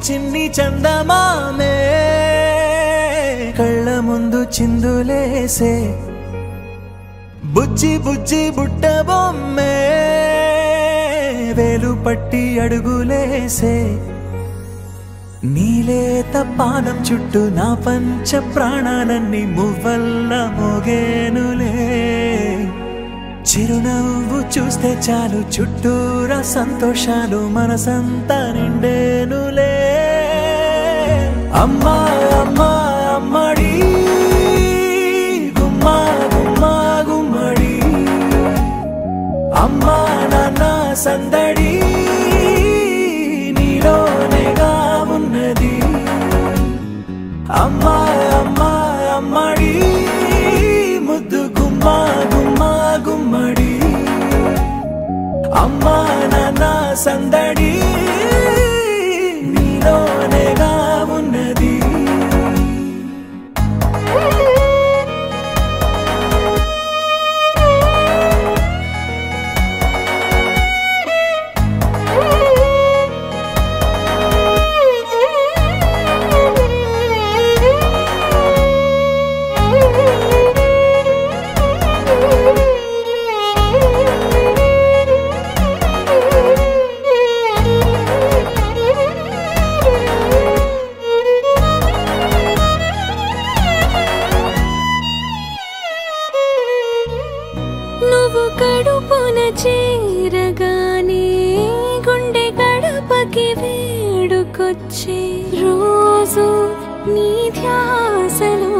చిన్ని చందమామే కళ్ళ ముందు చిందులేసే బుజ్జి బుజ్జి బుట్ట బొమ్మే వేలు పట్టి అడుగులేసే నీలేత పానం చుట్టూ నా పంచ ప్రాణాలన్నీ మువ్వల్ల మోగేనులే చిరునవ్వు చూస్తే చాలు చుట్టూరా సంతోషాలు మనసంతా నిండేనులే అమ్మా అమ్మా అమ్మడి గుమ్మా గుమ్మా గుమ్మడి అమ్మా నాన్న సందడి నీలోనేగా ఉన్నది అమ్మా అమ్మా అమ్మడి ముద్దు గుమ్మా గుమ్మా గుమ్మడి అమ్మా నాన్న సందడి నీలోనేగా ఉన్నది నువ్వు కడుపున చేరగానే గుండె గడపకి వేడుకొచ్చే రోజు నీ ధ్యాసలో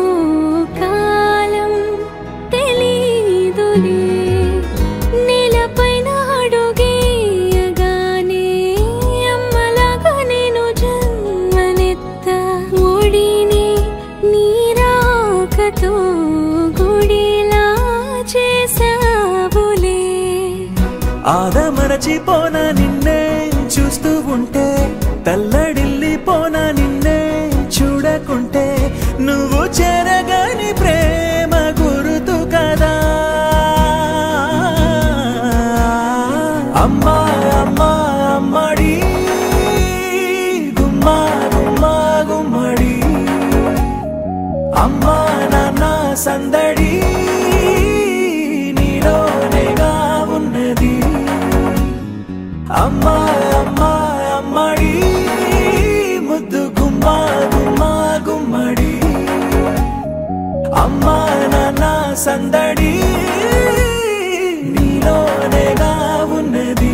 కాలం తెలీదులే నేలపైన అడుగేయగానే అమ్మలాగా నేను జన్మనెత్త ఒడిని నీ రాకతో గుడిలా చేసావులే ఆదమరచిపోన నిన్నే చూస్తూ ఉంటే తల్లడిల్లిపోన నిన్నే చూడకుంటే నువ్వు చెరగని ప్రేమ గురుతు కదా అమ్మా అమ్మా అమ్మడి గుమ్మా గుమ్మా గుమ్మడి అమ్మా నాన్న సందడి నీలోనేగా ఉన్నది అమ్మా అమ్మా అమ్మడి ముద్దు గుమ్మా గుమ్మా గుమ్మడి అమ్మా నాన్న సందడి నీలోనేగా ఉన్నది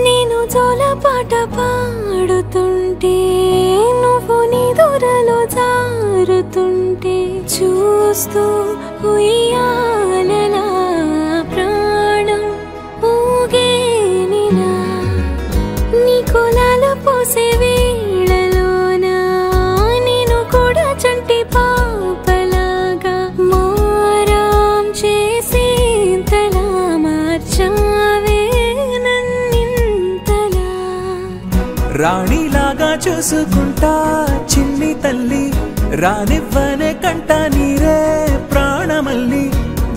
నేను జోలపాట పాడుతుంటే నువ్వు నీ దూరలో జారుతుంటే చూస్తూ ఉయ్యాలలా ప్రాణం ఊగేనిలా నీ కులాల పోసే వేళలోన నేను కూడా చంటి పాపలాగా మారాం చేసేంతలా మార్చావే రాణిలాగా చూసుకుంటా చిన్ని తల్లి రానివ్వనే కంట నీరే ప్రాణమల్లి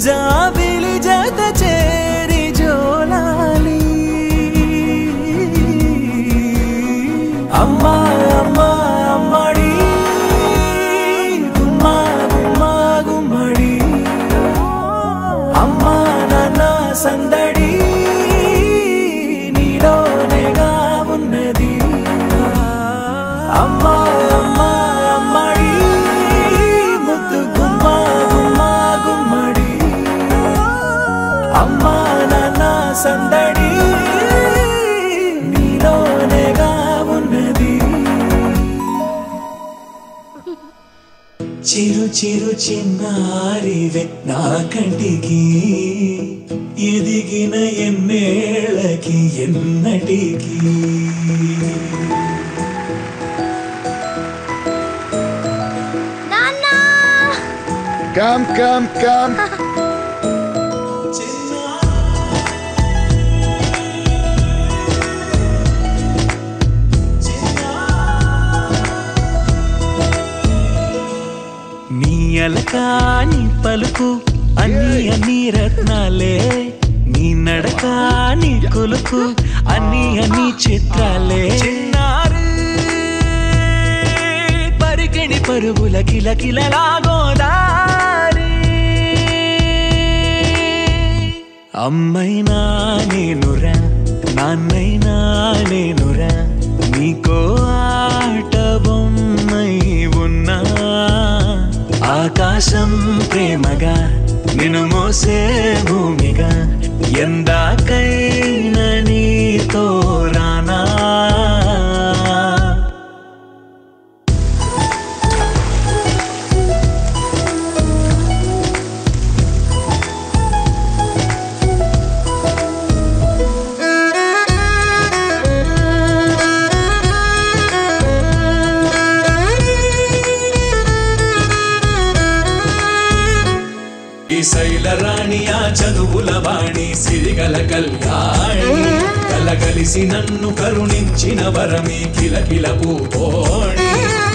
జాబిలి జత చేరి జోలాలి అమ్మా అమ్మా అమ్మడి గుమ్మా గుమ్మా గుమ్మడి అమ్మా నాన్న సందడి నీలోనేగా ఉన్నది అమ్మా అమ్మా అమ్మడి ముద్దు గుమ్మా గుమ్మా గుమ్మడి అమ్మా నాన్న సందడి నీలోనేగా ఉన్నది చిరు చిరు చిన్నారివే నా కంటికి ఎదిగిన ఎన్నేళ్ళకి ఎన్నటికి Come, come, come. నీ అలకా నీ పలుకు అన్ని రత్నాలే, నీ నడక నీ కొలుకు అన్ని చిత్రాలే. చిన్నారి పరికిణి పరుగుల కిలకిలలాగోదారి, అమ్మైనా నేనురా నాన్నైనా నేనురా, నీకో ఆట బొమ్మై ఉన్నా. ఆకాశం ప్రేమగా నిన్ను మోసే భూమిగా, ఎందాకైనా నీతో రానా. శైలరాణి ఆ చదువుల వాణి సిరిగల కళ్యాణి, కలగలిసి నన్ను కరుణించిన వరమి కిలకిల పూకోణి.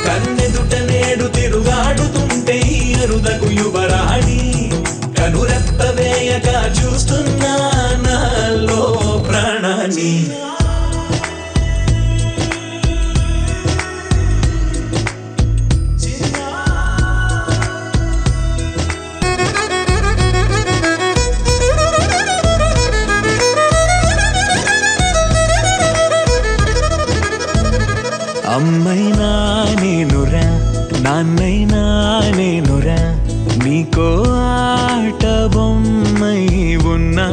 కన్నెదుట నేడు తిరుగాడుతుంటే ఈ అరుదకు యువరాణి, కనురెప్ప వేయక చూస్తున్నా నాలో ప్రాణాన్ని. అమ్మైనా నేనురా నాన్నైనా నేనురా, నీకో ఆట బొమ్మై ఉన్నా.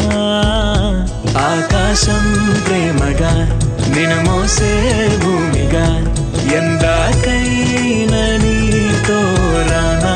ఆకాశం ప్రేమగా నిన్ను మోసే భూమిగా, ఎందాకైనా నీతో రానా.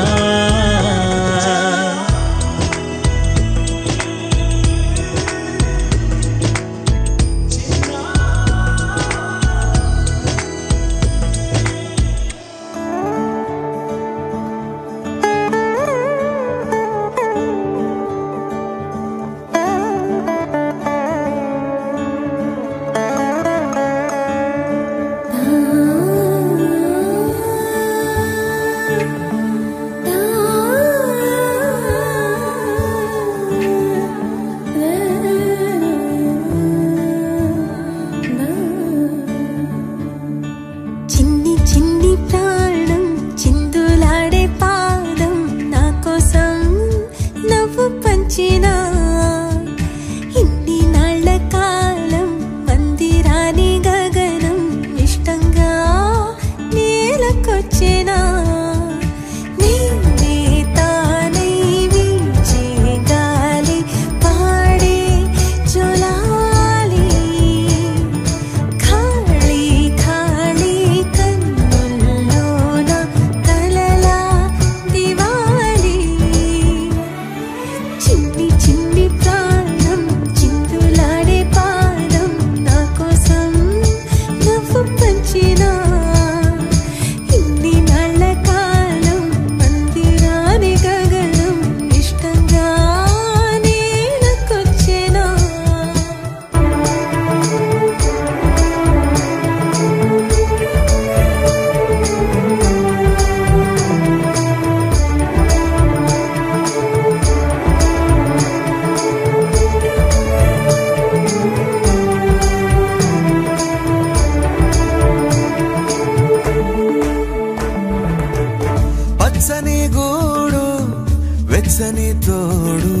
వెచ్చని తోడు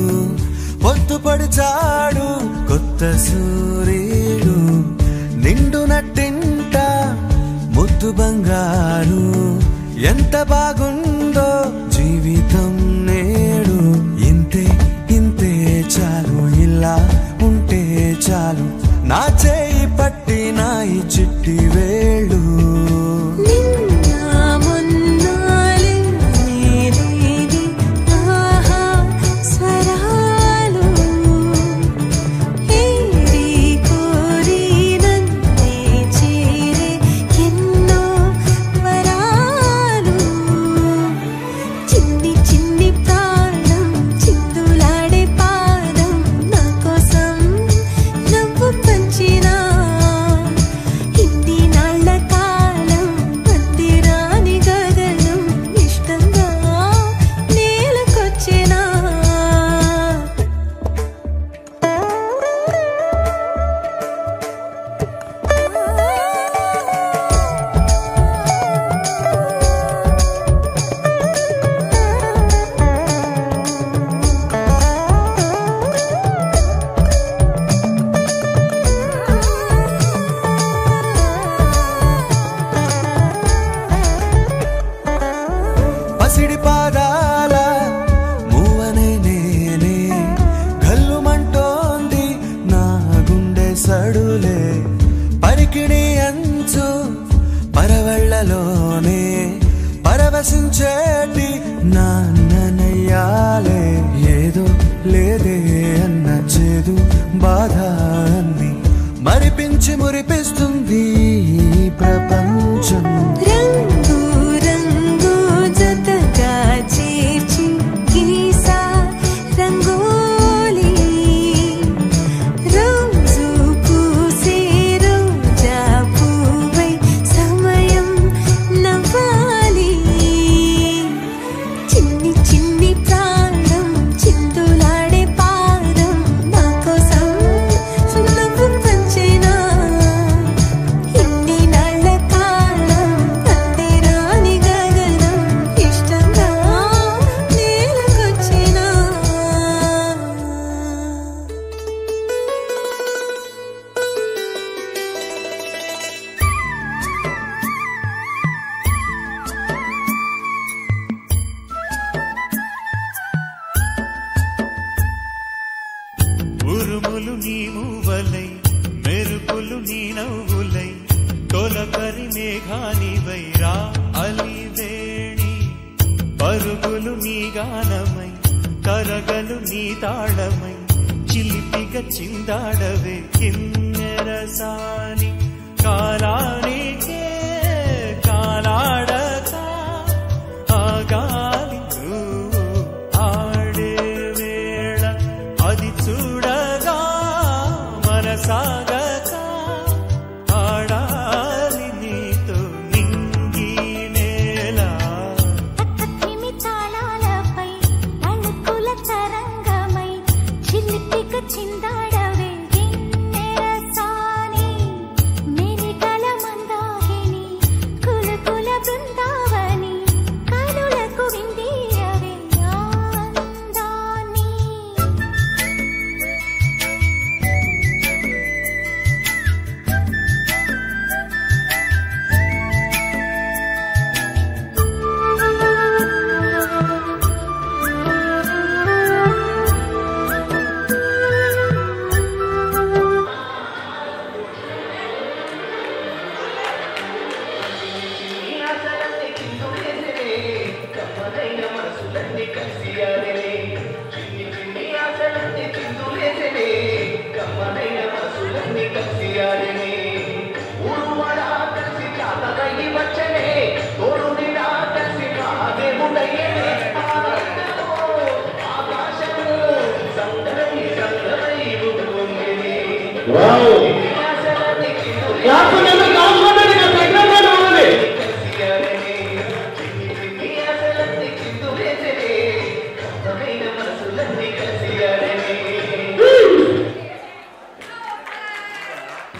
పొద్దుపడిచాడు కొత్త సూర్యుడు, నిండు నట్టింట ముద్దు బంగారు. ఎంత బాగుందో జీవితం నేడు, ఇంతే ఇంతే చాలు, ఇలా ఉంటే చాలు. నా చేయి పట్టి నా ఈ చిట్టి వేళ్ళు, చిన్ని ప్రాణం పరవళ్ళలోనే పరవశించేటి నాన్ననయ్యాలే ఏదో లేదే అన్న చేదు బాధ అన్ని మరిపించి మురిపిస్తుంది ఈ ప్రపంచం రంగు రంగు జతగా చేర్చి గీసా రంగోలి రోజు పూసే రోజా పువ్వై సమయం నవ్వాలి చిన్ని చిన్ని ప్రాణం చిందులాడే పాదం నా కోసం నవ్వు పంచేనా ఇన్ని నాళ్ళ కాలం అంతేరాని గగనం ఇష్టంగా నేలకొచ్చినా ఉరుములు నీ మూవలై మెరుపులు నీ నవ్వులై తొలకరి మేఘానివై రా అలివేణి పరుగులు నీ గానమై కరగలు నీ తాళమై చిలిపిగా చిందాడవే కిన్నెరసాని కాలానికే కాలాడక ఆగాలి ఆడే వేళ అది చూడగా మనసాగక ఆడాలి నీతో నింగి నేల తక్కకిమి తాళాలపై తణుకుల తరంగమై చిలిపిక చిందాడవే గిన్నెరసాని మెలికల మందాకిని కులకుల బృందావని కనులకు విందీయవే ఆనందాన్ని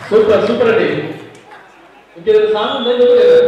సూపర్ సూపర్ అండి. ఇంకేదైనా సాంగ్ ఉందా లేదా?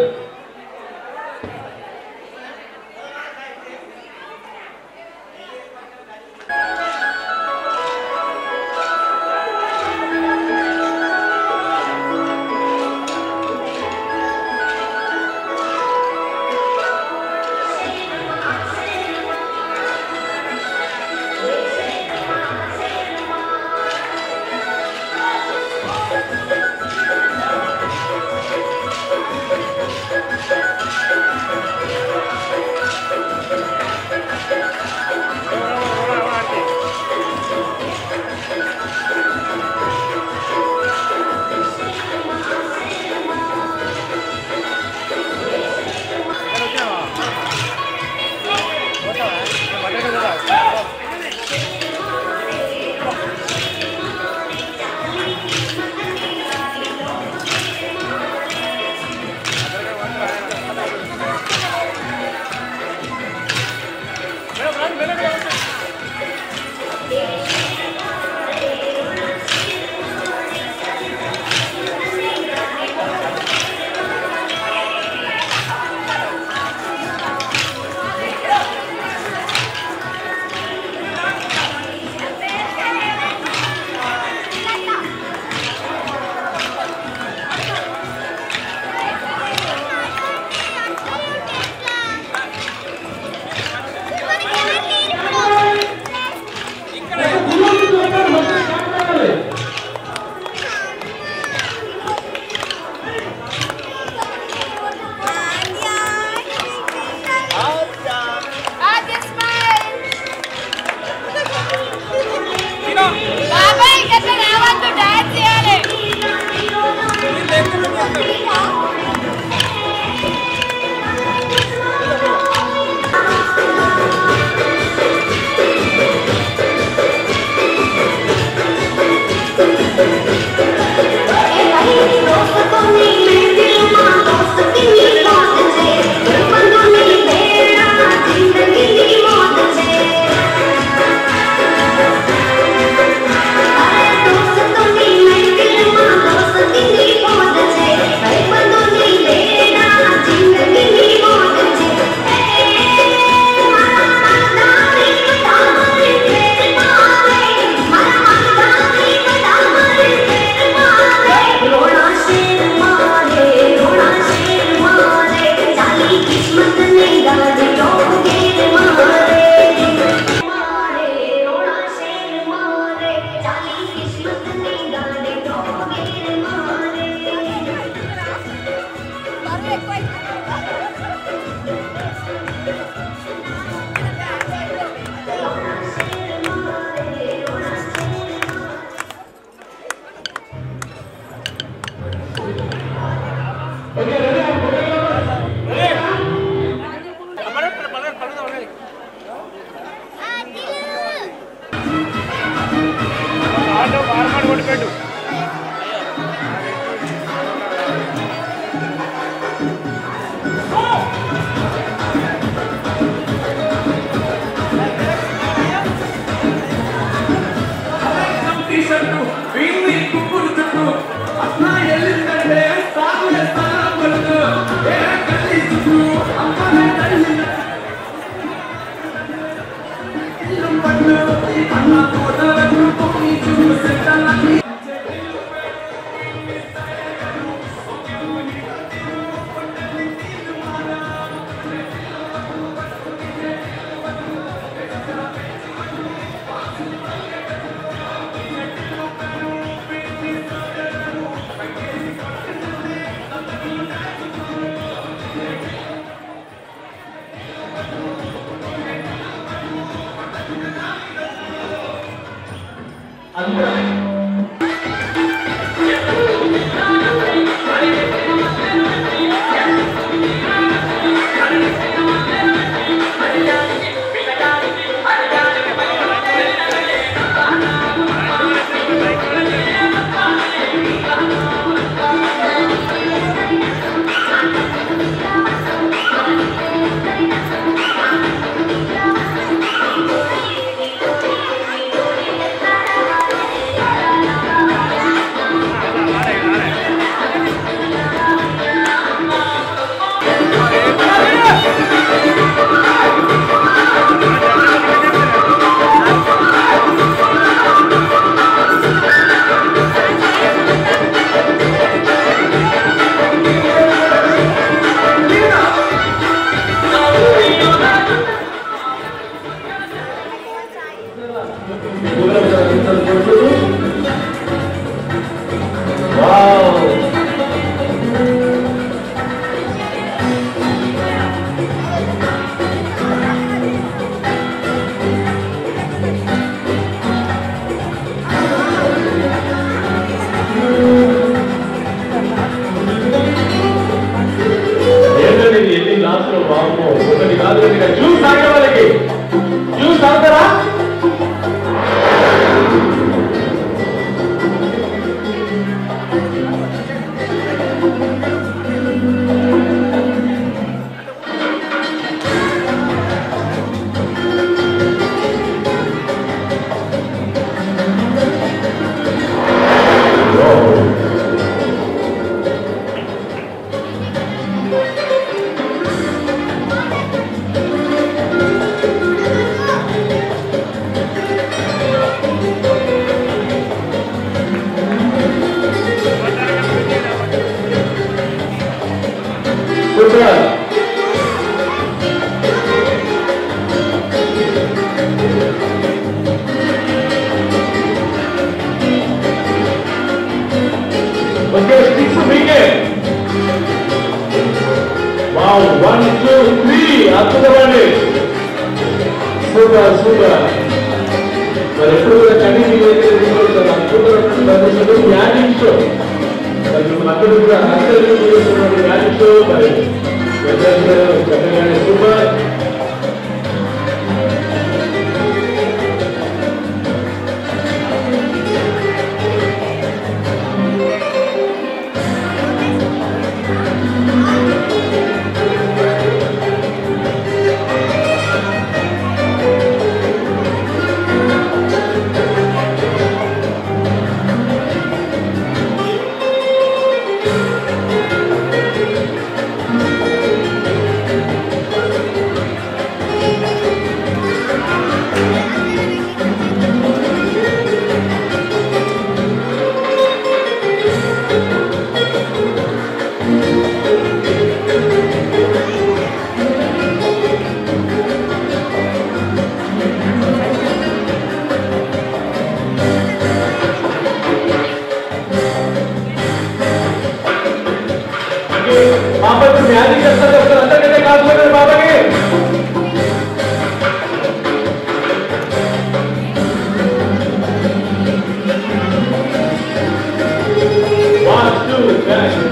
One, two,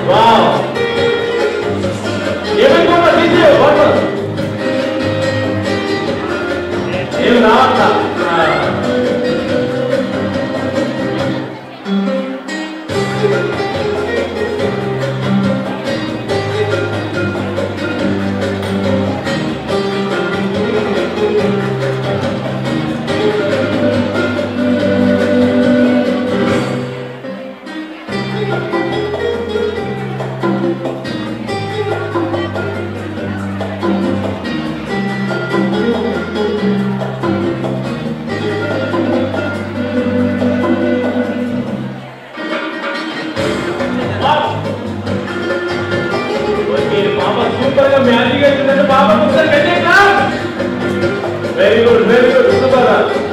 Wow. Even go to DJ, what was? Even after. Very good, super.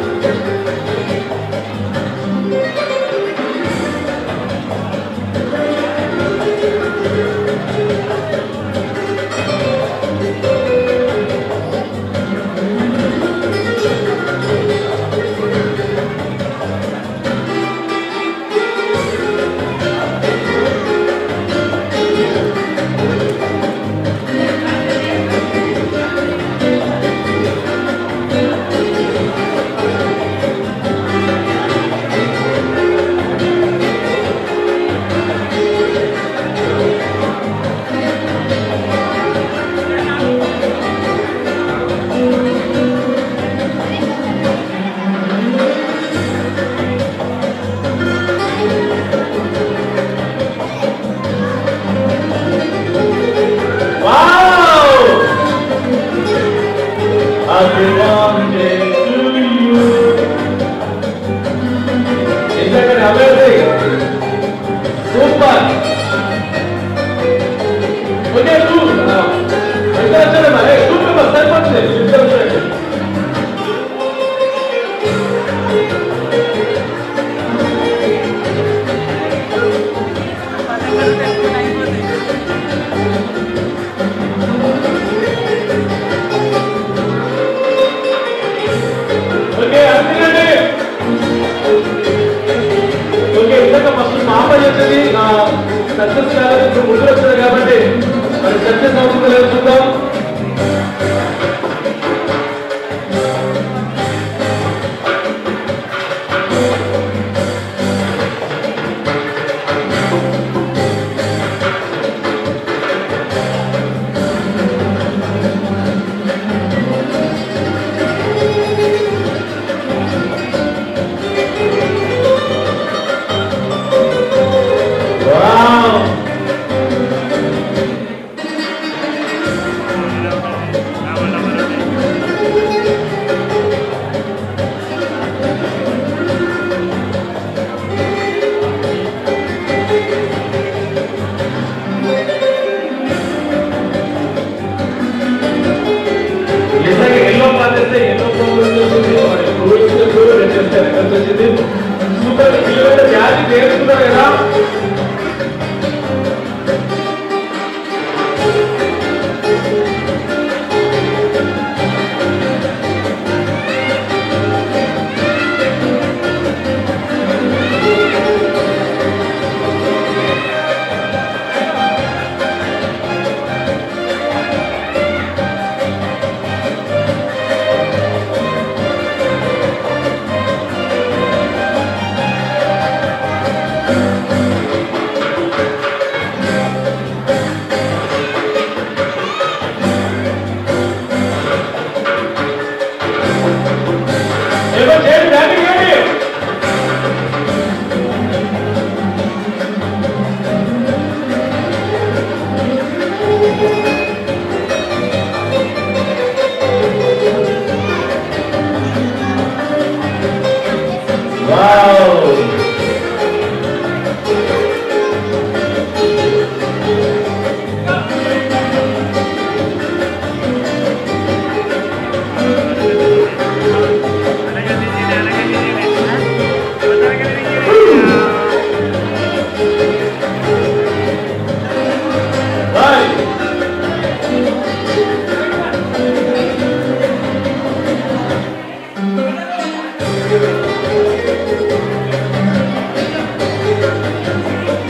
Happy birthday to you. Isn't it amazing? Super. Okay, cool. Success కాలేదు ఇప్పుడు ముందు వచ్చింది కాబట్టి మరి సక్సెస్ అవుతుందో లేదో చూద్దాం. సూపర్ వ్యాధి నేర్చుకున్నారు కదా.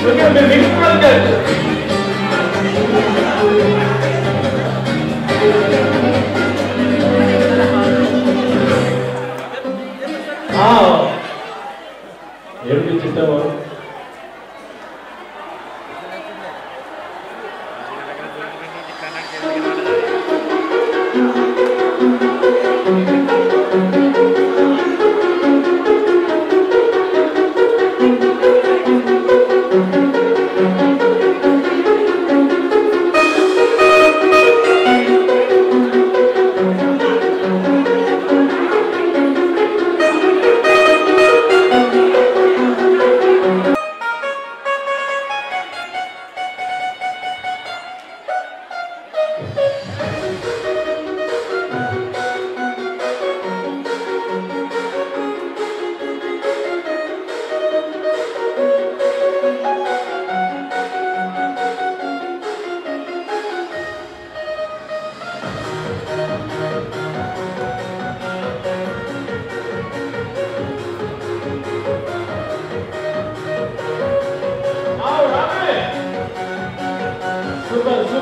Look at me,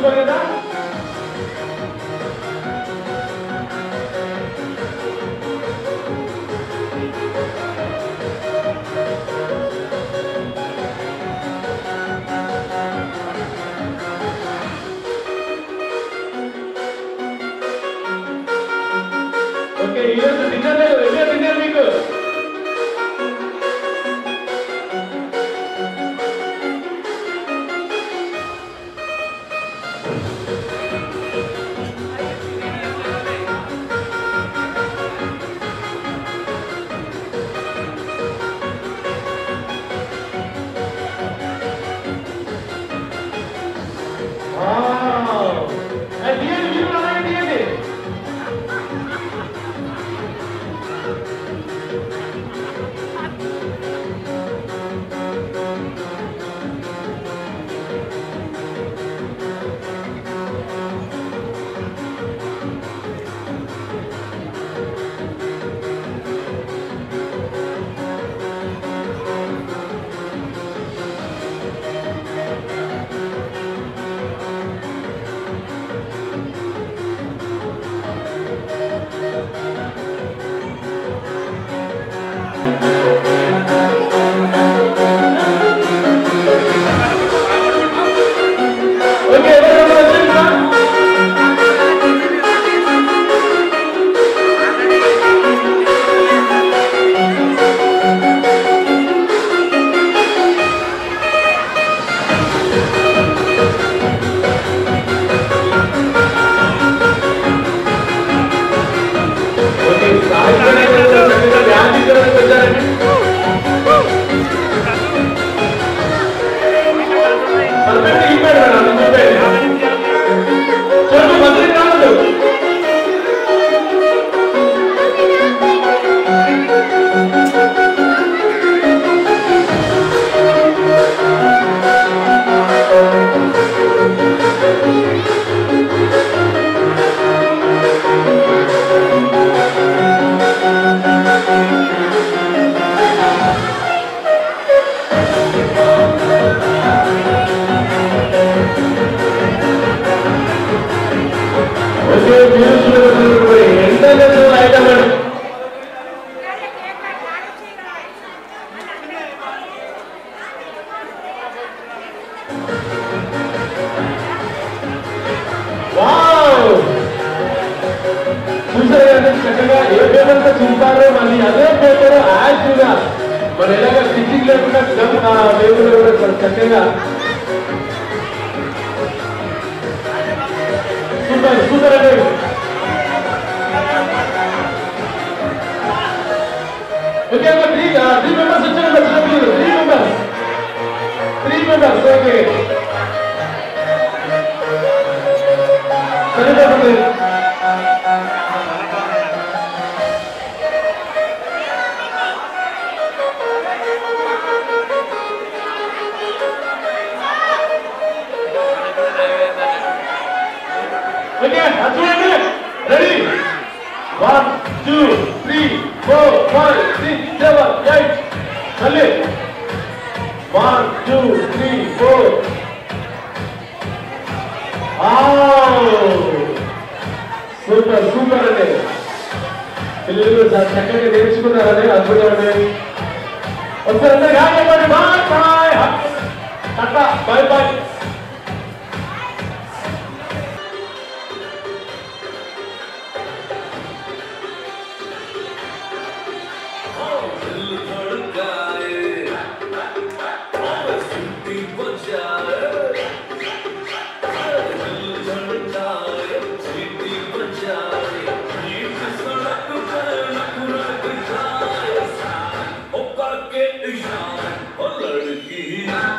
సూపర్ కదా. ఓకే, ఈరోజు డిన్నర్ లేదు, వెళ్ళే డిన్నర్ మీకు. చక్కగా ఏ పేపర్ తో చూపారో మళ్ళీ అదే పేపర్ యాక్చువల్గా మన ఎలాగ స్టిచ్చింగ్ లేకుండా పేపర్ కూడా చక్కగా సూపర్ సూపర్ అండి. ఓకే, ఒక త్రీ మెంబర్స్ వచ్చారు, త్రీ మెంబర్స్ ఓకే సరిపోతుంది. ఓకే, చూడండి, రెడీ 1 2 3 4 5 6 7 8 మళ్ళీ 1 2 3 4 సూపర్ సూపర్ అండి. పిల్లలు చక్కగా నేర్చుకున్నారని అద్భుతం అండి. ఒకసారి చెప్పండి bye bye tata bye bye. लड़की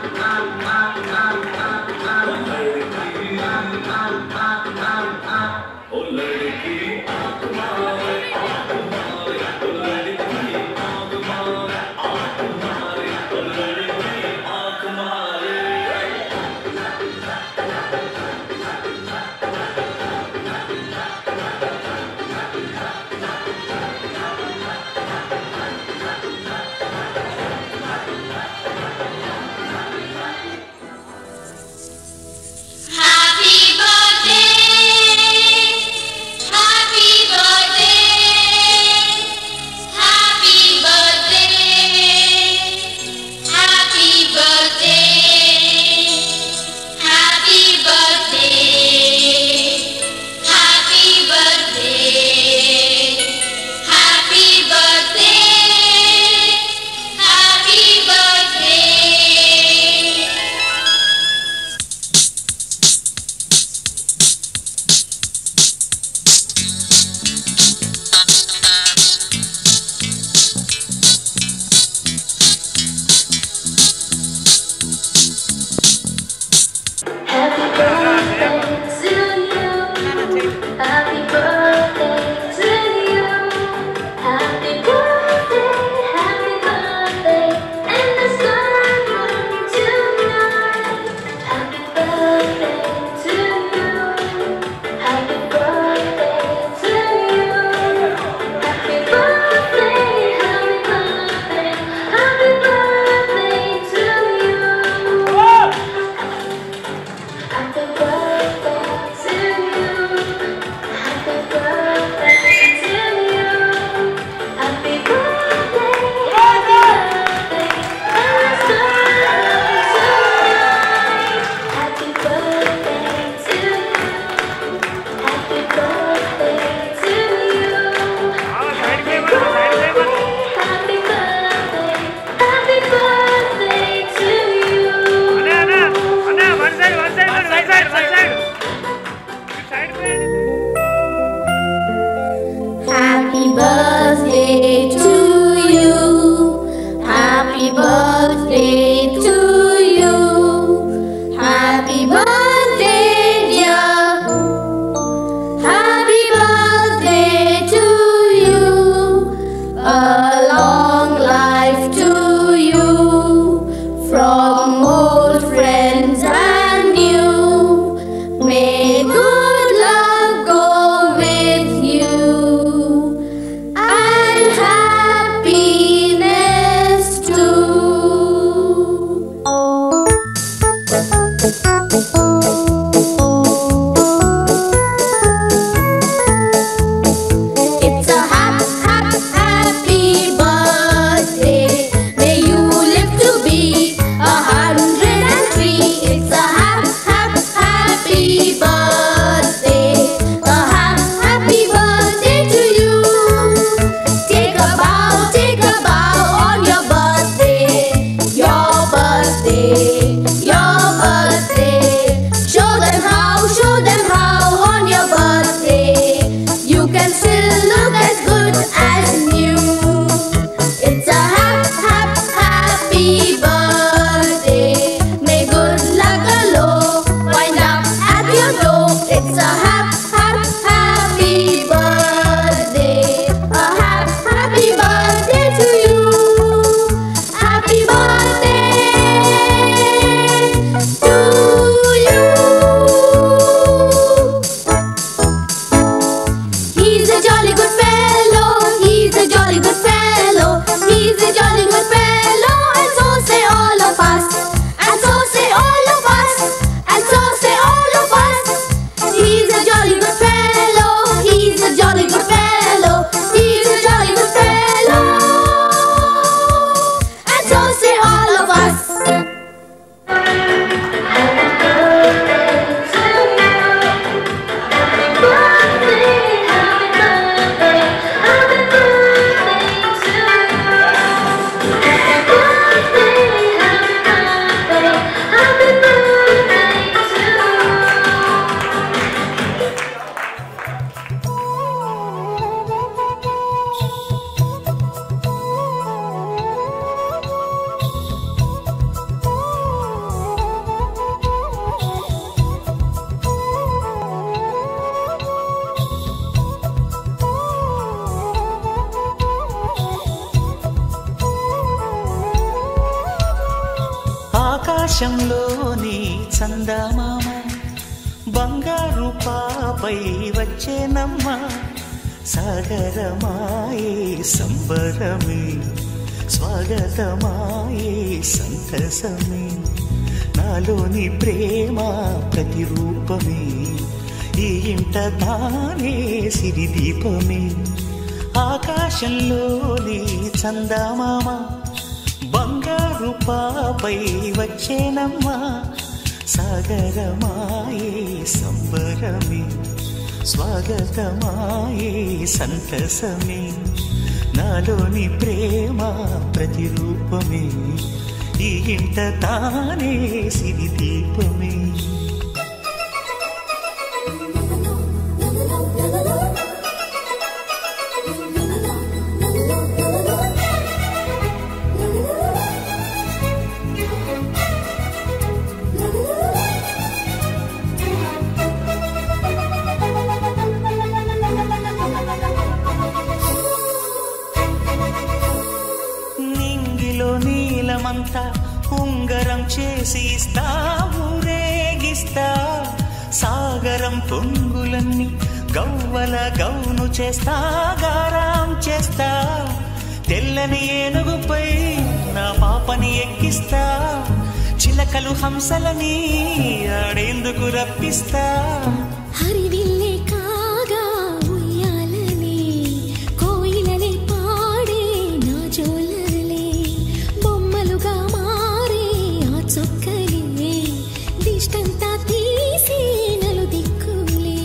ఆకాశంలోని చందమామ బంగారు పాపై వచ్చేనమ్మ సాగరమాయే సంబరమే స్వాగతమాయే సంతసమే నాలోని ప్రేమ ప్రతిరూపమే ఈ ఇంట తానే సిరిదీపమే ఆకాశంలోని చందమామ బంగారు పాపై వచ్చేనమ్మా సాగరమాయే సంబరమే స్వాగతమాయే సంతసమే నాలోని ప్రేమ ప్రతిరూపమే ఈ ఇంట తానే సిరిదీపమే ఉంగరం చేసి ఇస్తా ఊరేగిస్తా సాగరం పొంగులన్నీ గవ్వల గౌను చేస్తా గారాం చేస్తా తెల్లని ఏనుగుపై నా పాపని ఎక్కిస్తా చిలకలు హంసలని ఆడేందుకు రప్పిస్తా హరివిల్లే కాగా ఉయ్యాలనే కోయిలనే పాడే నా జోలలే బొమ్మలుగా మారే ఆ చొక్కలే దిష్టంతా తీసి నలు దిక్కులే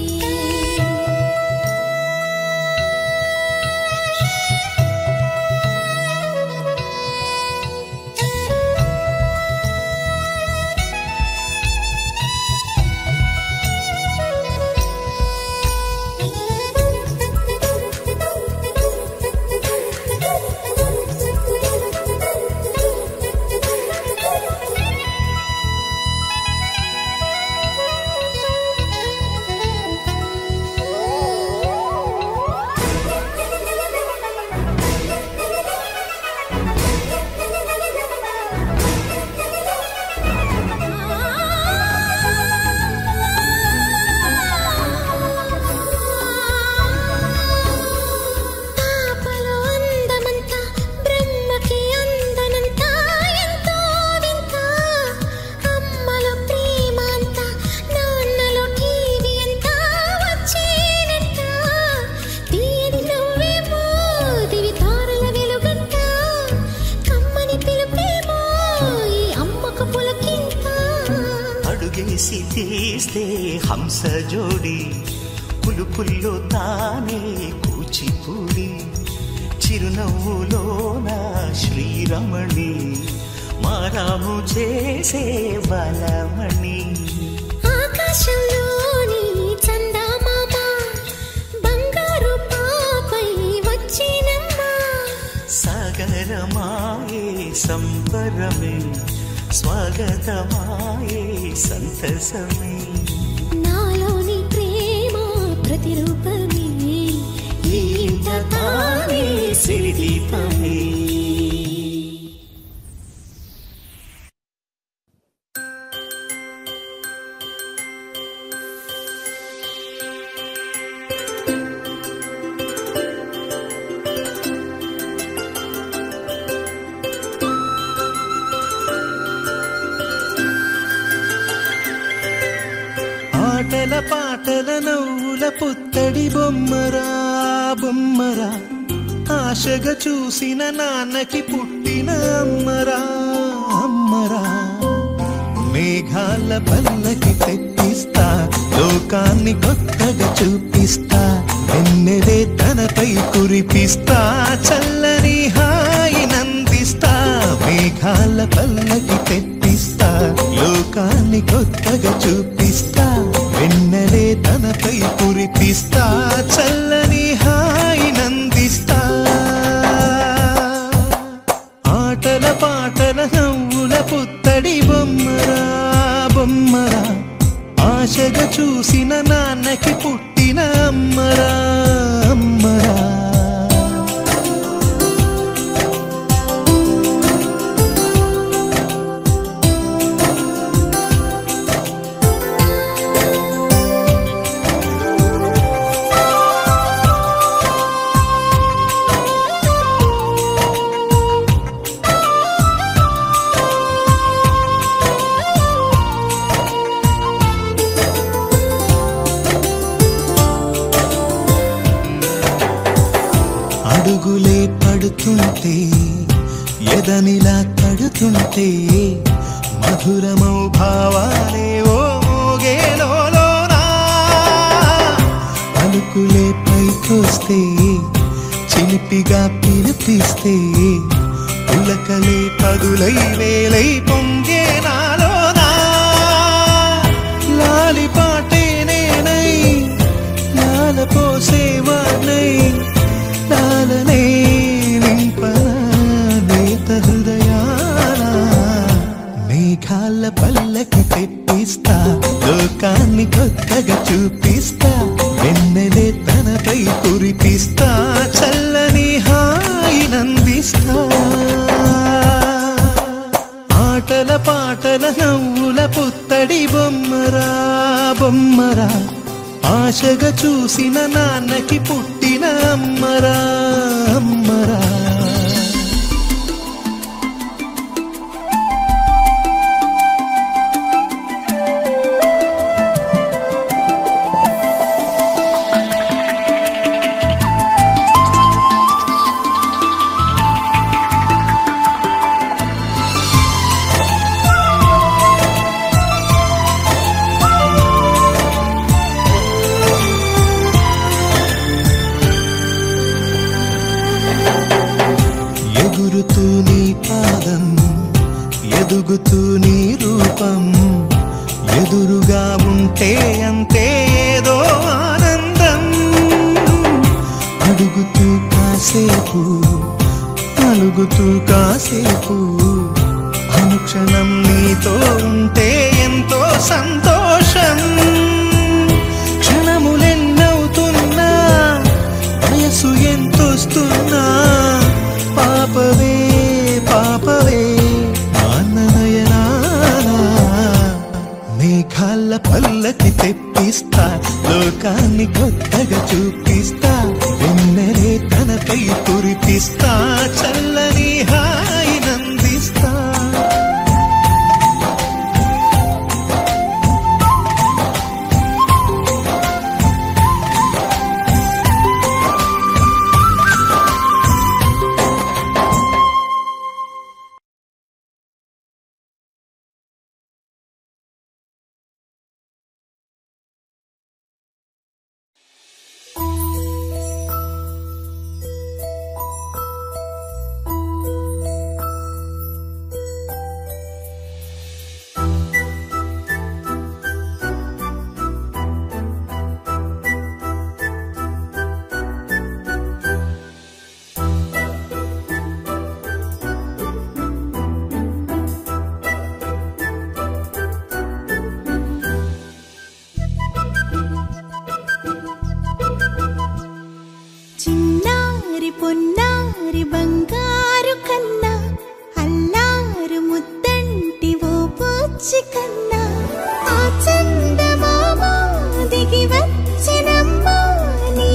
తీస్తే హంస జోడి పులుపుల్లో తానే కూచిపూడి చిరునవ్వులోన శ్రీరమణి మారాము చేసే బలమణి ఆకాశంలోని చందమామ బంగారు పాపై వచ్చినమ్మా సాగరమాయే సంబరమే స్వాగతమాయే సంతసమే నాలోని ప్రేమ ప్రతిరూపమే ఈ ఇంట తానే సిరిదీపమే ఆటల పాటల నవ్వుల పుత్తడి బొమ్మరా బొమ్మరా ఆశగా చూసిన నాన్నకి పుట్టిన అమ్మరా అమ్మరా మేఘాల పల్లకి తెప్పిస్తా లోకాన్ని కొత్తగా చూపిస్తా వెన్నెలే తనపై కురిపిస్తా చల్లని హాయి నందిస్తా మేఘాల పల్లకి తెప్పిస్తా లోకాన్ని కొత్తగా చూపిస్తా వెన్నెలే తనపై కురిపిస్తా చల్లని హాయి నందిస్తా ఆటల పాటల నవ్వుల పుత్తడి బొమ్మరా బొమ్మరా ఆశగా చూసిన నాన్నకి పుట్టిన అమ్మరా అమ్మరా చూస్తుంటే ఎదనిలా తడుతుంటే మధురమౌ భావాలే ఓ మోగేలోనా పలుకులే పైకొస్తే చిలిపిగా పిలిపిస్తే పులకలే పదులై వేలై పొంగే నాలోనా లాలిపాటే నేనై లాల పోసేవాణ్ణై లాలనే నింపనా నేత హృదయాల మేఘాల పల్లకి తెప్పిస్తా లోకాన్ని కొత్తగా చూపిస్తా వెన్నెలే తనపై కురిపిస్తా చల్లని హాయినందిస్తా ఆటల పాటల నవ్వుల పుత్తడి బొమ్మరా బొమ్మరా ఆశగా చూసిన నాన్నకి పుట్టిన అమ్మరా అమ్మరా ఎగురుతూ నీ పాదం ఎదుగుతూ నీ రూపం ఎదురుగా ఉంటే అంతే ఏదో ఆనందం అడుగుతూ కాసేపు అలుగుతూ కాసేపు అనుక్షణం నీతో ఉంటే ఎంతో సంతోషం క్షణములెన్నవుతున్నా వయసు ఎంతొస్తున్నా పాపవే పాపవే నాన్ననయనానా మేఘాల పల్లకి తెప్పిస్తా లోకాన్ని కొత్తగా చూపిస్తా వెన్నెలే తనపై కురిపిస్తా చల్లని హాయినందిస్తా చిన్నారి పొన్నారి బంగారు కన్నా అల్లారు ముద్దంటి ఓ పూచి కన్నా ఆ చందమామ దిగి వచ్చినమ్మా నీ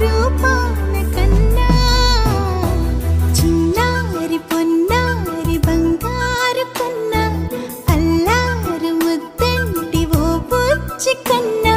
రూపాన కన్నా చిన్నారి పొన్నారి బంగారు కన్నా అల్లారు ముద్దంటి ఓ పూచి కన్నా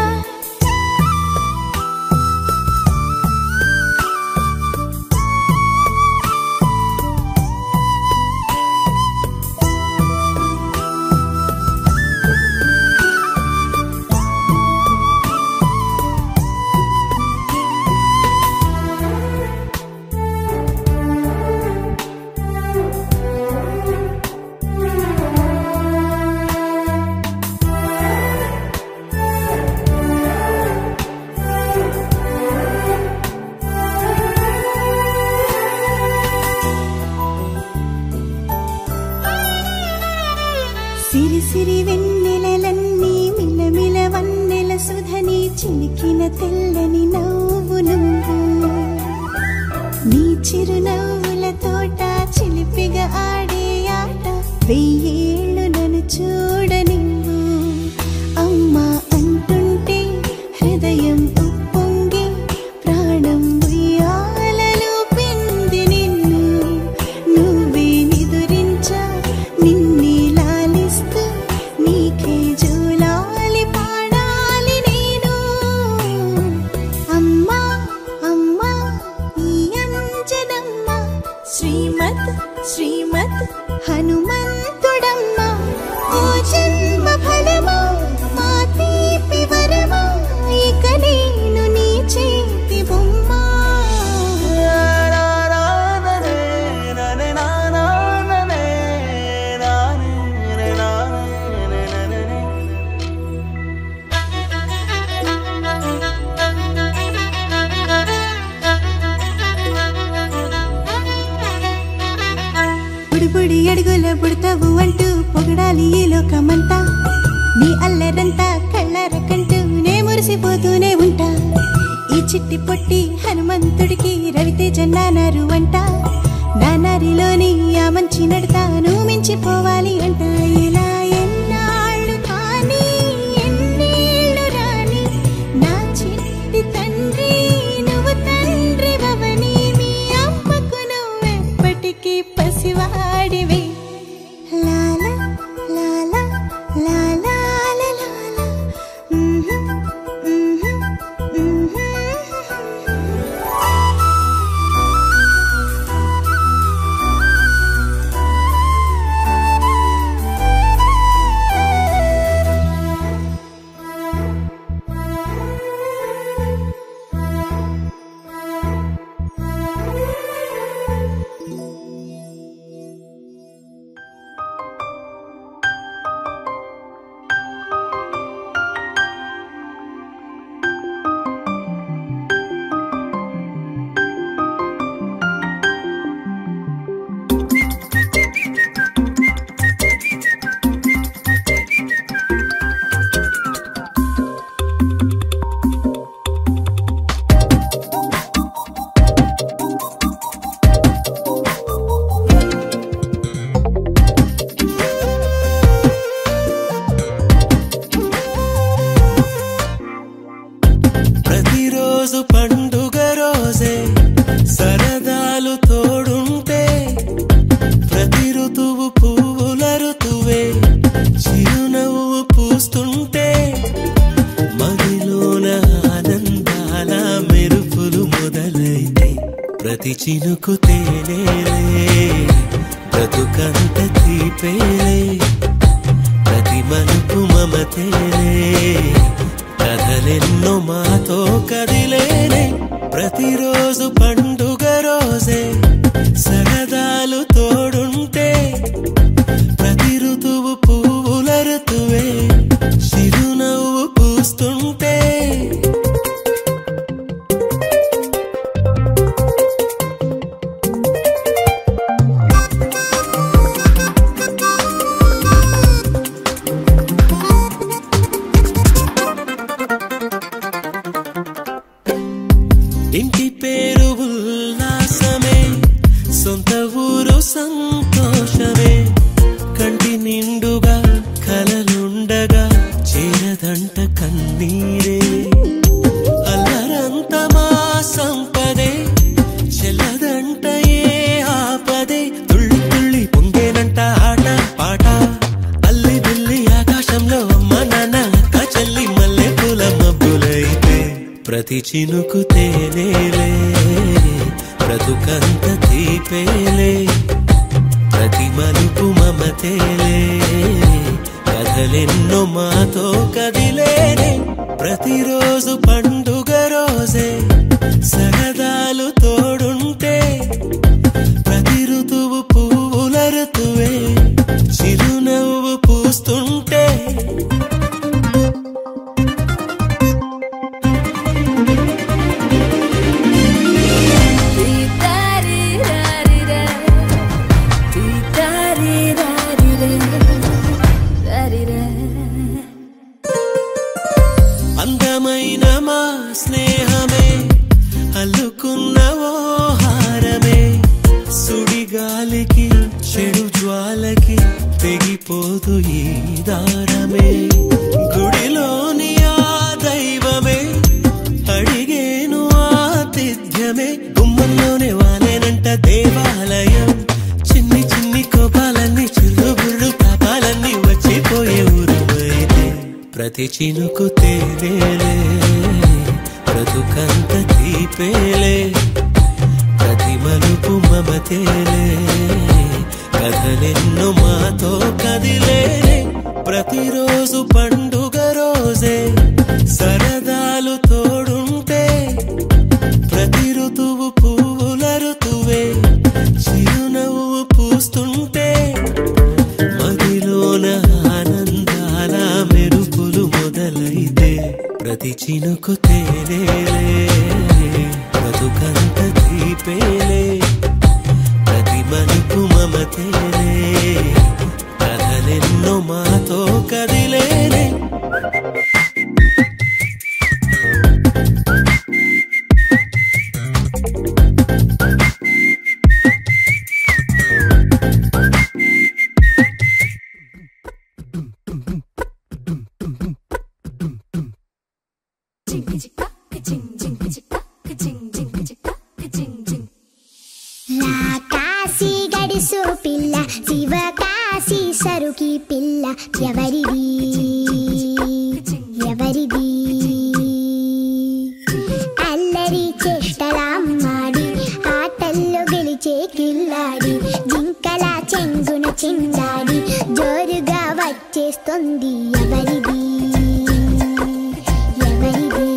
సిరి సిరి వెన్నెలలన్నీ మిలమిల వన్నెల సుధని చిలికిన తెల్లని నవ్వు నువ్వు నీ చిరునవ్వుల తోట చిలిపిగా ఆడే ఆట వెయ్యేళ్ళు నన్ను చూడనివ్వు అమ్మా అంటుంటే హృదయం ఉప్పొంగి ప్రాణం ఉయ్యాలలో పింది నిన్ను నువ్వే నిదురించా నిన్నే లాలిస్తూ నీకే జోలాలి పాడాలి నేను అమ్మా అమ్మా ఈ అంజనమ్మ పొగడాలి ఈ లోకమంతా నీ అల్లరంతా కళ్ళారకంటూ నే మురిసిపోతూనే ఉంటా ఈ చిట్టి పొట్టి హనుమంతుడికి రవితేజ నానారు అంట నానారిలోని ఆ మంచి నడతాను మించిపోవాలి అంట ఇలా ఎన్నాళ్ళు కానీ ఎన్నేళ్ళు రాని నా చిట్టి తండ్రి నువ్వు తండ్రి భవని మీ అమ్మకు నువ్వెప్పటికీ పసివాడివే లాలా లాలా లాలా లాలా ప్రతిరోజు పండుగ రోజే సరదాలు తోడుంటే ప్రతి ఋతువు పువ్వుల ఋతువే చిరునవ్వు పూస్తుంటే మదిలోన ఆనందాల మెరుపులు మొదలైతే ప్రతి చినుకు తేనేలే బ్రతుకంత తీపేలే ప్రతి మలుపు మమతేలే కథలెన్నో మాతో కదిలేనే ప్రతిరోజు పండుగ రోజే సరదాలు తోడుంటే ప్రతి ఋతువు పువ్వుల ఋతువే చిరునవ్వు పూస్తుంటే ఇంటి పేరు ఉల్లాసమే సొంత ఊరు సంతోషమే కంటి నిండుగా కలలుండగా చేరదంట కన్నీరే అల్లరంత మా సంపదే చెల్లదంట ఏ ఆపదే తుళ్ళి తుళ్ళి పొంగేనంట ఆట పాట అల్లి బిల్లి ఆకాశంలో అమ్మ నాన్న అక్క చెల్లి మల్లె పూల మబ్బులైతే ప్రతి చినుకు తేనేలే బ్రతుకంత తీపేలే ప్రతి మలుపు మమతేలే కథలెన్నో మాతో కదిలేనే ప్రతిరోజు పండుగ రోజే సరదాలు తోడుంటే ప్రతి ఋతువు పువ్వుల ఋతువే చిరునవ్వు పూస్తుంటే అందమైన మా స్నేహమే అల్లుకున్న ఓ హారమే సుడిగాలికి చెడు జ్వాలకి తెగిపోదు ఈ దారమే గుడిలోని ఆ దైవమే అడిగేను ఆతిథ్యమే గుమ్మంలోనే వాలేనంట దేవాలయం చిన్ని చిన్ని కోపాలన్నీ చిల్లు బుర్రు పాపాలన్నీ వచ్చిపోయే ఊరుమైతే ప్రతి చినుకు తేనేలే బ్రతుకంత తీపేలే ప్రతి మలుపు మమతేలే కథలెన్నో మాతో కదిలేనే ప్రతిరోజు పండుగ రోజే సరదాలు తోడుంటే ప్రతి ఋతువు పువ్వుల ఋతువే చిరునవ్వు పూస్తుంటే మదిలోన ఆనందాల మెరుపులు మొదలైతే ప్రతి చినుకు తేనేలే బ్రతుకంత తీపేలే ప్రతి మలుపు మమతేలే కథ కలలెన్నో మాతో కదిలేనే కాశీ గడిసు పిల్ల శివ కాశీ సరుకి పిల్ల ఎవరిది ఎవరిది అల్లరి చేష్టలామ్మాడి ఆటల్లో గెలిచే కిల్లాడి జింకల చెంగున చిందాడి జోరుగా వచ్చేస్తుంది ఎవరిది ఎవరిది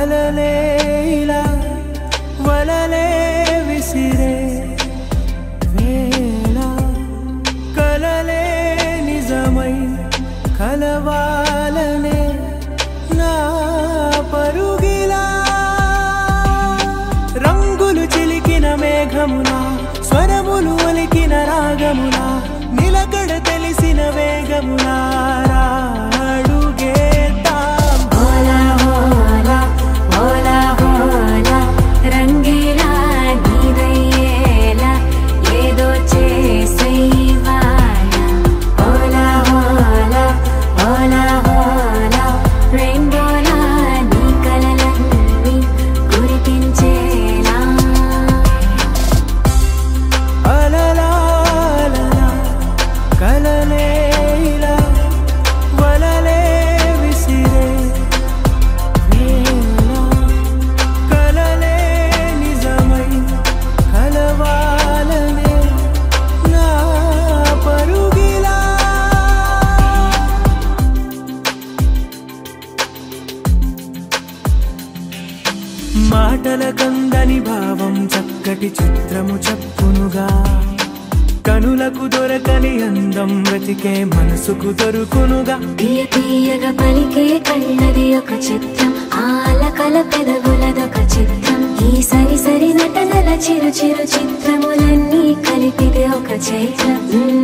కలలేలా వలలే విసిరే వేళ కలలే నిజమై కలవాలనే నా పరుగిలా రంగులు చిలికిన మేఘములా స్వరములు ఒలికిన రాగములా నిలకడ తెలిసి మాటల కందని భావం చక్కటి చిత్రము చెప్పునుగా కనులకు దొరకని అందం వెతికే మనసుకు దొరుకునుగా తీయ తీయగా పలికే కళ్ళది ఒక చిత్రం ఆలకల పెదవులదొక చిత్రం ఈ సరి సరి నటనల చిరు చిరు చిత్రములన్నీ కలిపితే ఒక చైత్రం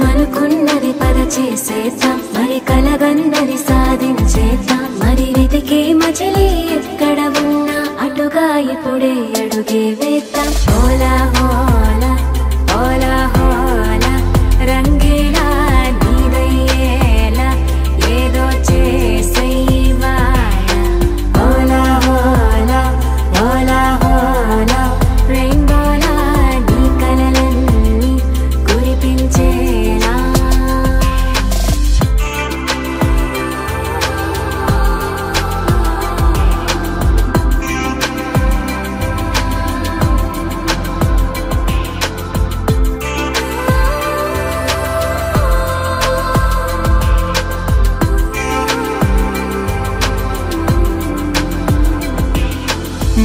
అనుకున్నది పద చేసేద్దాం మరి కలగన్నది సాధించేద్దాం మరి వెతికే మజిలీ ఎక్కడ ఉన్నా అటుగా ఇప్పుడే అడుగే వేద్దాం హోలా హోలా హోలా హోలా రంగేలా నీదయ్యేలా ఏదో చేసేవాల హోలా హోలా హోలా హోలా రెయిన్బోలా నీ కలలన్నీ కురిపించేలా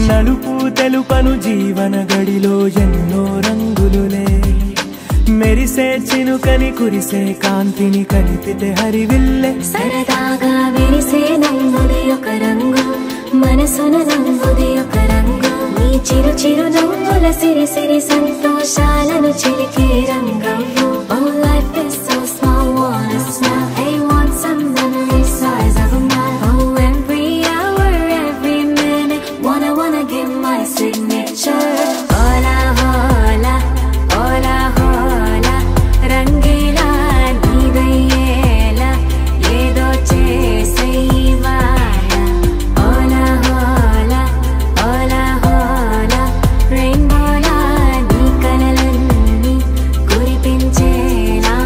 నలుపు తెలుపను జీవన గడిలో ఎన్నో రంగులులే మెరిసే చినుకని కురిసే కాంతిని కలిపితే హరివిల్లే సరదాగా విరిసే నవ్వుది ఒక రంగు మనసున నవ్వుది ఒక రంగు నీ చిరు చిరు నవ్వుల సిరి సిరి సంతోషాలను చిలికే రంగం Oh, life is so small, wanna smile Hey, want some memory size of a mile Oh, every hour, every minute Wanna give my signature Hola, hola, hola, hola రంగేలా నీదయ్యేలా ఏదో చేసేవాల హోలా హోలా హోలా హోలా రెయిన్బోలా నీ కలలన్నీ కురిపించేలా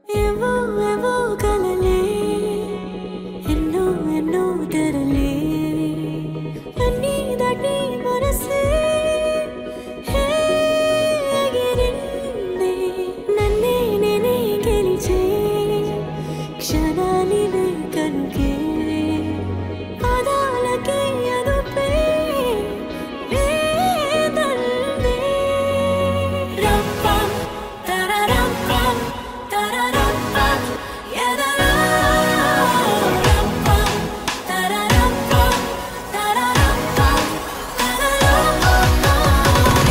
ఏవో ఏవో కలలే ఎన్నో ఎన్నో తెరలే అన్నీ దాటి మనసే హే ఎగిరిందే నన్నే నేనే గెలిచే క్షణాలివే కనుకే పాదాలకి అదుపే లేదందే రంపం తరరంపం తరరంపం ఎదలో రంపం తరరంపం తరరంపం ఎదలో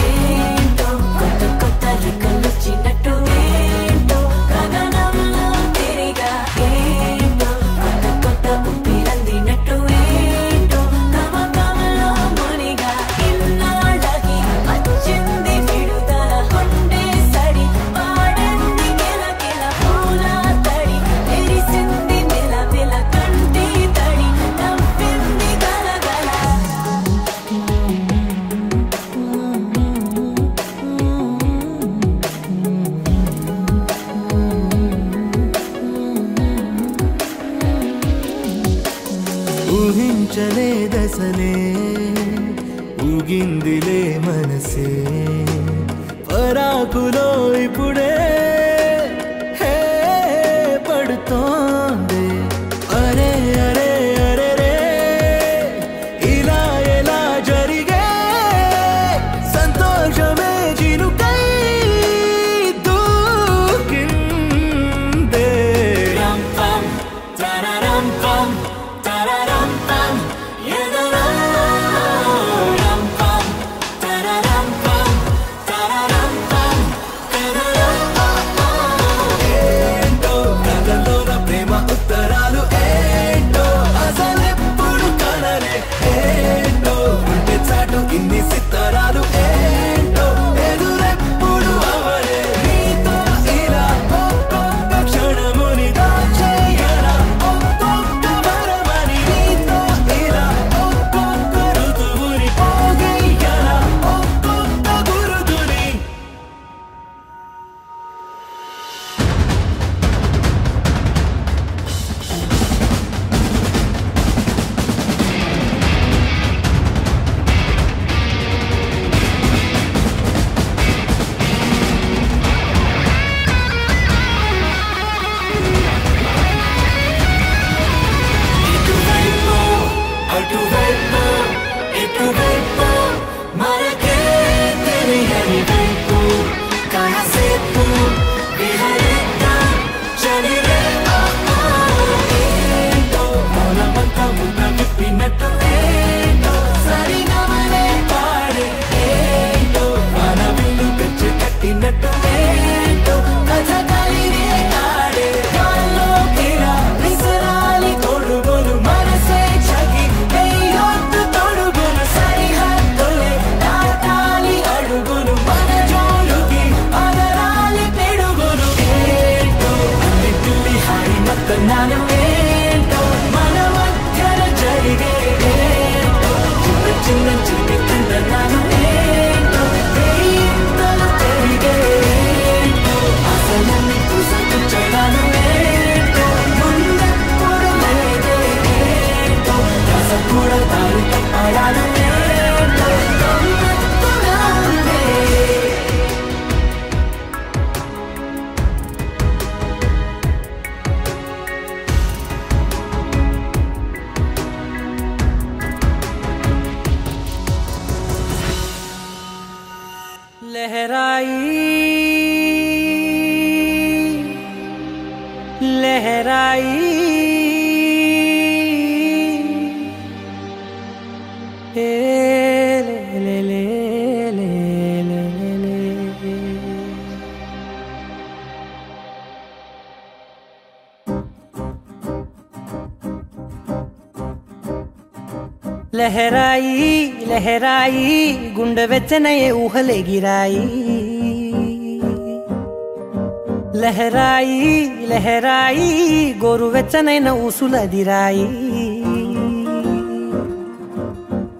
ఏంటో కొత్త కొత్త రికలొచ్చినట్టు ఏంటో గగనంలో తిరిగా ఏంటో కొత్త కొత్త ఊపిరందినట్టు ఏంటో గమగమలో మునిగా ఇన్నాళ్ళకి వచ్చింది విడుదల కొండే సడి పాడంది కిలకిల పూల తడి మెరిసింది మెలమెల కంటి తడి నవ్వింది గలగల ఊహించలేదసలే ఊగిందిలే మనసే పరాకులో ఇప్పుడే హే పడుతోంది అరే అరే అరే రే ఇలా ఎలా జరిగే సంతోషమే చినుకై దూకిందే రంపం తరరంపం తరరంపం ఎదలో రంపం తరరంపం తరరంపం ఎదలో లహరాయి ఏ లే లే లే లే లహరాయి లహరాయి గుండె వెచ్చనయే ఊహలే గిరాయి లహరాయి లహరాయి గోరు వెచ్చనైన ఊసులదిరాయి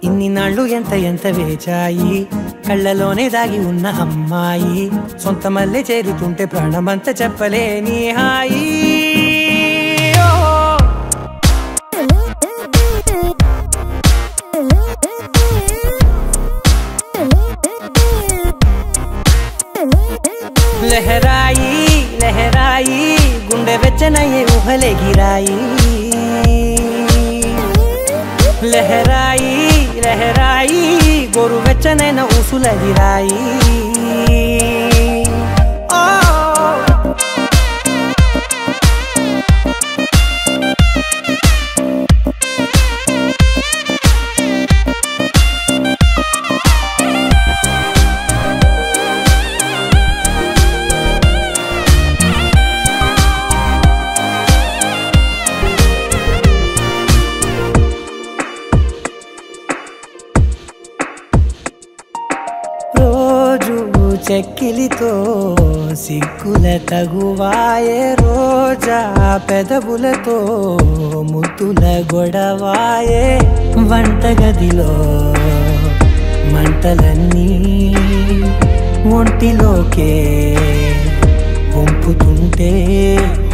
ఇన్ని నాళ్ళు ఎంత ఎంత వేచాయి కళ్ళలోనే దాగి ఉన్న అమ్మాయి సొంత మల్లె చేరుతుంటే ప్రాణమంతా చెప్పలేని హాయి లహరాయి లహరాయి గుండె వెచ్చనయ్యే ఊహలే గిరాయి లహరాయి లహరాయి గోరు వెచ్చనైన ఊసులదిరాయి చెక్కిలితో సిగ్గుల తగువాయే రోజా పెదవులతో ముద్దుల గొడవాయే వంటగదిలో మంటలన్నీ ఒంటిలోకే వంపుతుంటే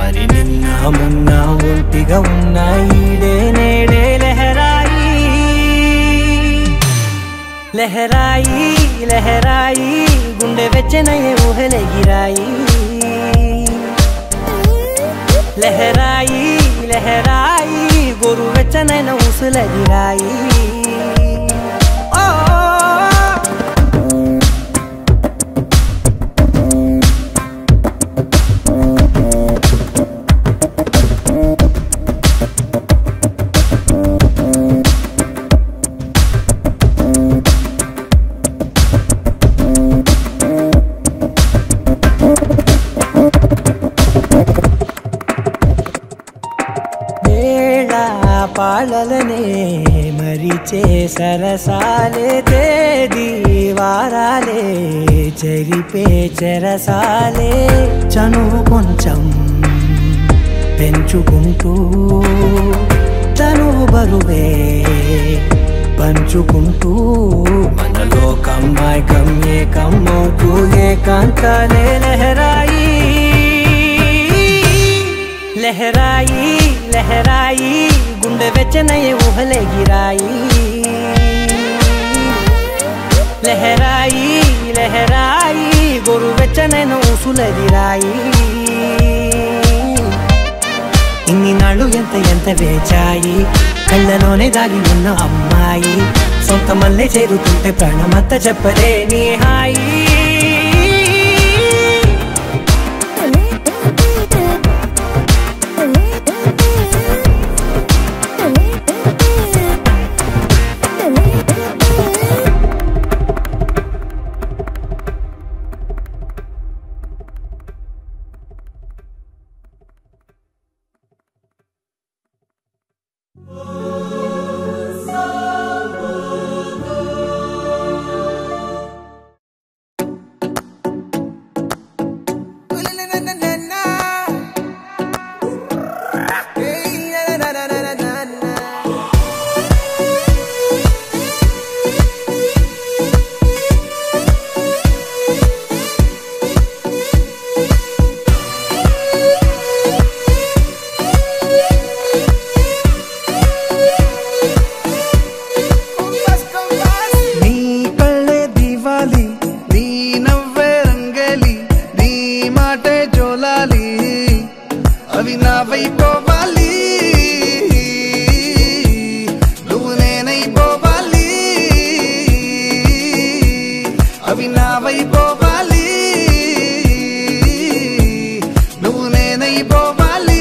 మరి నిన్న మొన్న ఒంటిగా ఉన్న ఈడే నేడే లహరాయి లహరాయి లహరాయి గుండె వెచ్చనయ్యే ఊహలే గిరాయి లహరాయి లహరాయి గోరు వెచ్చనైన ఊసులదిరాయి పాలలనే మరిచే సరసాలే తేదీ వారాలే చెరిపే చెరసాలే చనువు కొంచెం పెంచుకుంటూ తనువు బరువే పంచుకుంటూ మనలో కమ్మాయి కమ్మే కమ్మవుతూ ఏకాంతాలే లహరాయి లహరాయి లహరాయి గుండె వెచ్చనయ్యే ఊహలే గిరాయి లహరాయి లహరాయి గోరు వెచ్చనైన ఊసులదిరాయి ఇన్ని నాళ్ళు ఎంత ఎంత వేచాయి కళ్ళలోనే దాగి ఉన్న అమ్మాయి సొంత మల్లె చేరుతుంటే ప్రాణమంతా చెప్పలేని హాయి అవి నావైపోవాలి నువ్వు నేనైపోవాలి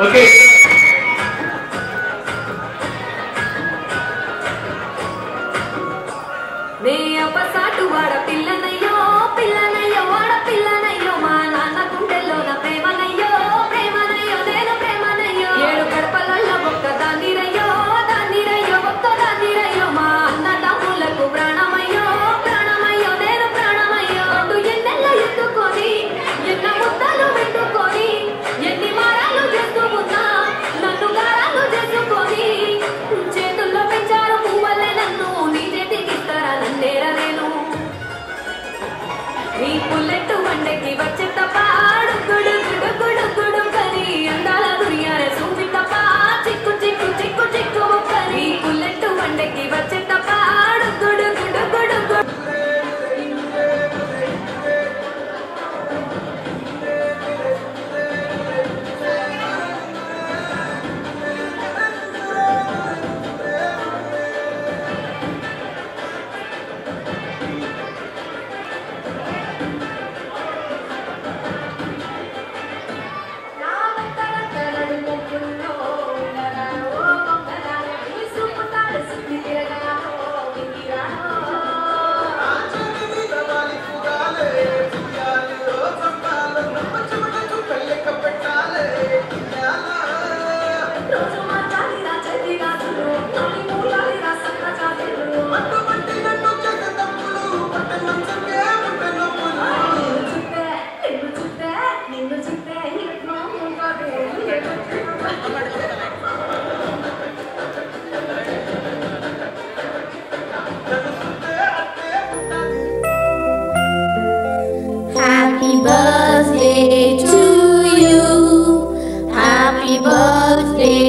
Okay. Happy birthday to you. Happy birthday